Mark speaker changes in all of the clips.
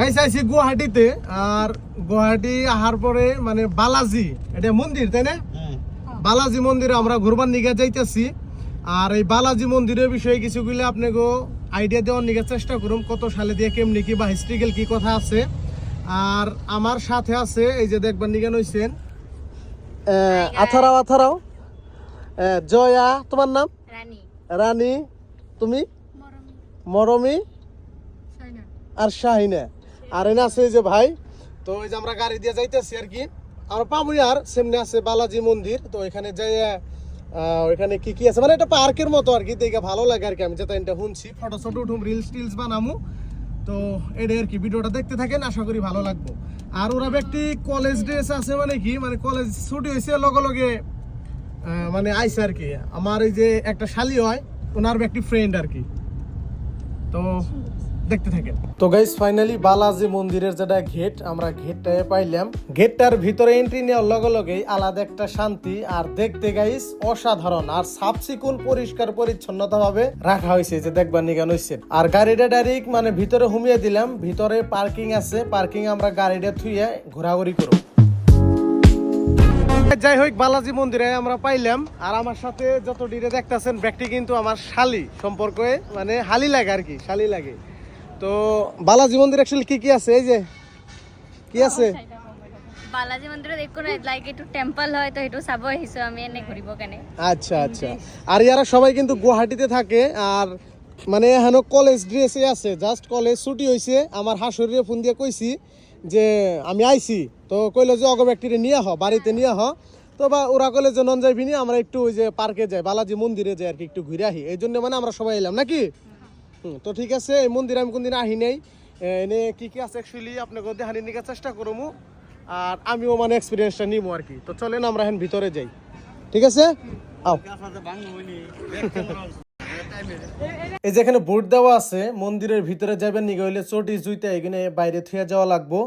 Speaker 1: Guys আইছি গুয়াহাটিতে। আর গুয়াহাটি আহার পরে মানে বালাজি এটা মন্দির তাই না, বালাজি মন্দিরে আমরা ঘুরবার নিগে যাইতেছি। আর এই বালাজি মন্দিরের বিষয়ে কিছুগুলো আপনাকে আইডিয়া দেওয়ার নিগে চেষ্টা করুন, কত সালে দিয়ে কেমনি কি বা হিস্ট্রিক্যাল কি কথা আছে। আর আমার সাথে আছে এই যে দেখবার নিগে নইছেন আথারাও জয়া, তোমার নাম রানী, তুমি মরমি আর শাহিনা, আর এনে আছে এই যে ভাই। তো এই যে আমরা গাড়ি দিয়ে যাইতেছি আর কি। আমরা পাবই আর সামনে আছে বালাজি মন্দির। তো এখানে যাই ওইখানে কি কি আছে মানে এটা পার্কের মতো আর কি, দেখে ভালো লাগে আর কি। আমি যেটা এটা শুনছি, ফটো ফটো উঠুম, রিলস টিলস বানামু। তো এটা আর কি, ভিডিওটা দেখতে থাকেন, আশা করি ভালো লাগবে। আর ওরা ব্যক্তি কলেজ ড্রেস আছে মানে কি, মানে কলেজ ছুটি হয়েছে লগে লগে মানে আইসে আর কি। আমার এই যে একটা শালি হয়, ওনার ব্যক্তি ফ্রেন্ড আর কি। তো দেখতে থাকেন। তো গাইস ফাইনালি বালাজি মন্দিরের যেটা গেট, আমরা গেটটায় পাইলাম। গেটটার ভিতরে এন্ট্রি নেওয়ার লগে লগেই আলাদা একটা শান্তি। আর দেখতে গাইস অসাধারণ, আর সাফ সিকুন পরিষ্কার পরিচ্ছন্নতা ভাবে রাখা হয়েছে, যে দেখবার নিগান হয়েছে। আর গাড়িটা ডাইরেক্ট মানে ভিতরে হুমিয়ে দিলাম, ভিতরে পার্কিং আছে, পার্কিং আমরা গাড়িটা থুইয়ে ঘোরাঘুরি করব। যাই হোক বালাজি মন্দিরে আমরা পাইলাম। আর আমার সাথে যত ডিরে দেখতেছেন ব্যক্তি কিন্তু আমার শালি সম্পর্কে, মানে হালি লাগে আর কি, শালি লাগে। তো বালাজি মন্দির অ্যাকচুয়ালি কি কি আছে, এই যে কি আছে
Speaker 2: বালাজি মন্দিরে দেখো না, লাইক একটু টেম্পল হয়, তো একটু সাবো হিসো আমি এনে ঘুরিব কেন।
Speaker 1: আচ্ছা আচ্ছা। আর ইয়ারা সবাই কিন্তু গুয়াহাটিতে থাকে। আর মানে এখানে কলেজ ড্রেসে আছে, জাস্ট কলেজ ছুটি হয়েছে। আমার হাসুরিরে ফোন দিয়ে কইছি যে আমি আইছি, তো কইলো যে অগ ব্যক্তিরে নিয়ে হ, বাড়িতে নিয়ে হ। তো বা ওরা কইলে যে নন যাইবি নি, আমরা একটু ওই যে পার্কে যাই, বালাজি মন্দিরে যাই আর কি, একটু ঘুরে আহি। এই জন্য মানে আমরা সবাই এলাম নাকি। তো ঠিক আছে, এই মন্দিরে আমি কোনদিন আহি নাই। এনে কি কি আছে অ্যাকচুয়ালি আপনাকে দেখানি নিয়ে চেষ্টা করবো, আর আমিও মানে এক্সপিরিয়েন্সটা নিবো আর কি। তো চলেন আমরা এখন ভিতরে যাই, ঠিক আছে। আও। এই যেখানে বোর্ড দেওয়া আছে, মন্দিরের ভিতরে যাবেন নিগে হইলে চটি জুইতে এখানে বাইরে থুয়ে যাওয়া লাগবো।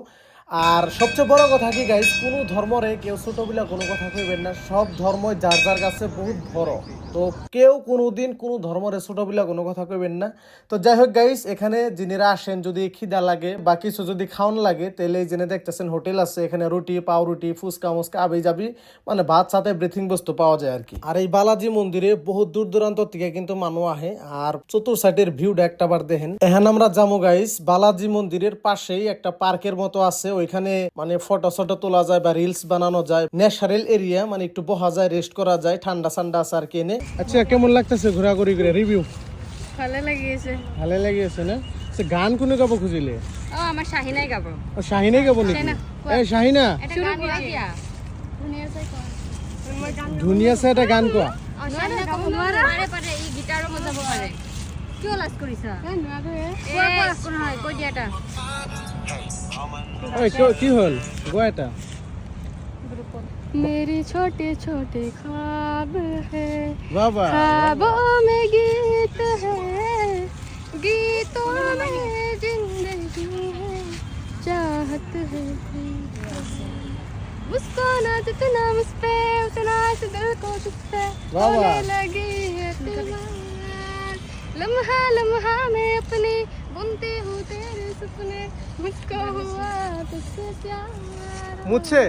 Speaker 1: আর সবচেয়ে বড় কথা কি গাইস, কোনো ধর্মরে কেউ ছোট বলে কোনো কথা কইবেন না, সব ধর্মই যার যার কাছে বহুত বড়। তো কেউ কোনোদিন কোনো ধর্মরে ছোট বলে কোনো কথা কইবেন না। তো যাই হোক গাইস, এখানে যিনিরা আসেন যদি খিদা লাগে বা কিছু যদি খাওয়ান লাগে, তাহলে এই জেনে দেখতেছেন হোটেল আছে, এখানে রুটি পাউরুটি ফুচকা মুচকা আবি যাবি, মানে ভাত সাথে ব্রিথিং বস্তু পাওয়া যায় আর কি। আর এই বালাজি মন্দিরে বহুত দূর দূরান্ত থেকে কিন্তু মানুষ আহে। আর চতুর সাইডের ভিউটা একটা বার দেখেন। এখানে আমরা যাবো গাইস, বালাজি মন্দিরের পাশেই একটা পার্কের মতো আছে, ওইখানে মানে ফটো ফটো তোলা যায় বা রিলস বানানো যায়। ন্যাচারাল এরিয়া, মানে একটু বহা যায়, রেস্ট করা যায়, ঠান্ডা ঠান্ডা আছে আর কি এনে। আচ্ছা কেমন লাগতেছে ঘোরাঘুরি করে, রিভিউ?
Speaker 2: ভালো লাগিয়েছে।
Speaker 1: ভালো লাগিয়েছে না? সে গান কোনে গাবো খুঁজিলে?
Speaker 2: ও আমার শাহিনাই গাবো।
Speaker 1: ও শাহিনাই গাবো নাকি? এই শাহিনা
Speaker 2: এটা গান গাইয়া দুনিয়া চাই কোন
Speaker 1: দুনিয়া সে এটা গান কোয়া।
Speaker 2: ও শাহিনা কম পারে পারে এই গিটারও মজাবো পারে। কি লাজ করিছা? এই নুয়া গয়ে কোন হয় কই দিয়াটা।
Speaker 1: ওই কি হল গোয়াটা?
Speaker 2: मेरी छोटे छोटे ख्वाब है,
Speaker 1: बाबा
Speaker 2: ख्वाबों में गीत है, गीतों में जिंदगी है, चाहत है मुझको ना जितना मुझ पे उतना से दिल को तुझ पे होने लगी है प्यार, लम्हा लम्हा मैं अपनी बुनती हूँ तेरे सपने, मुझको हुआ तुझसे प्यार,
Speaker 1: मुझसे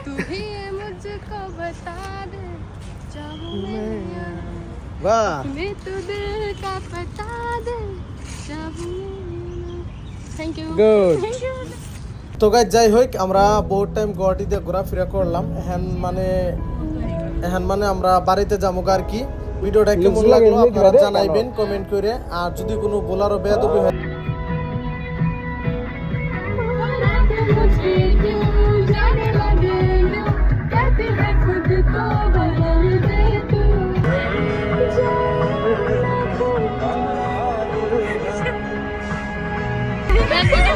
Speaker 2: तू भी मुझको बता दे चाहूं मैं,
Speaker 1: वाह
Speaker 2: मैं तो दिल का बता दे चाहूं मैं। Thank you
Speaker 1: good.
Speaker 2: Thank you.
Speaker 1: তো গাইস যাই হোক, আমরা বহুত টাইম গুয়াহাটিতে ঘোরাফেরা করলাম। এখন মানে আমরা বাড়িতে যাবো আর কি। ভিডিওটা কেমন লাগলো আপনারা জানাইবেন কমেন্ট করে। আর যদি কোনো বলারও বেয়াদবি হয়
Speaker 2: Thank you.